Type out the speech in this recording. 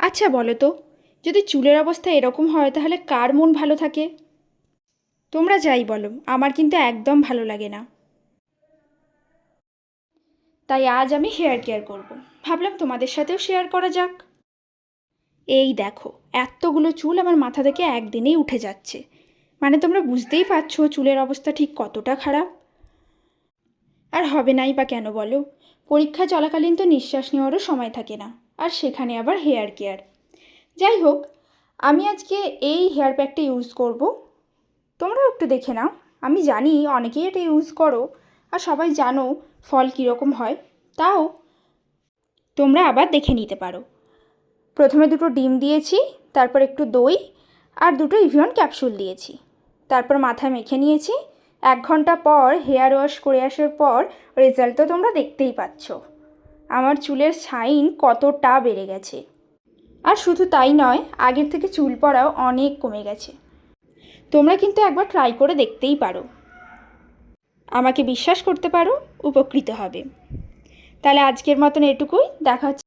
আচ্ছা বলো তো, যদি চুলের অবস্থা এরকম হয় তাহলে কার মন ভালো থাকে? তোমরা যাই বলো, আমার কিন্তু একদম ভালো লাগে না। তাই আজ আমি হেয়ার কেয়ার করব। ভাবলাম তোমাদের সাথেও শেয়ার করা যাক। এই দেখো, এতগুলো চুল আমার মাথা থেকে একদিনেই উঠে যাচ্ছে। মানে তোমরা বুঝতেই পারছো চুলের অবস্থা ঠিক কতটা খারাপ। আর হবে নাই বা কেন বলো? পরীক্ষা চলাকালীন তো নিঃশ্বাস নেওয়ারও সময় থাকে না, আর সেখানে আবার হেয়ার কেয়ার। যাই হোক, আমি আজকে এই হেয়ার প্যাকটা ইউজ করব। তোমরাও একটু দেখে নাও। আমি জানি অনেকেই এটা ইউজ করো আর সবাই জানো ফল কীরকম হয়, তাও তোমরা আবার দেখে নিতে পারো। প্রথমে দুটো ডিম দিয়েছি, তারপর একটু দই আর দুটো ইভিয়ন ক্যাপসুল দিয়েছি। তারপর মাথায় মেখে নিয়েছি। 1 ঘন্টা পর হেয়ার ওয়াশ করে আসার পর রেজাল্ট তো তোমরা দেখতেই পাচ্ছ। আমার চুলের শাইন কতটা বেড়ে গেছে। আর শুধু তাই নয়, আগের থেকে চুল পড়াও অনেক কমে গেছে। তোমরা কিন্তু একবার ট্রাই করে দেখতেই পারো। আমাকে বিশ্বাস করতে পারো, উপকৃত হবে। তাহলে আজকের মতন এটুকুই, দেখা হচ্ছে।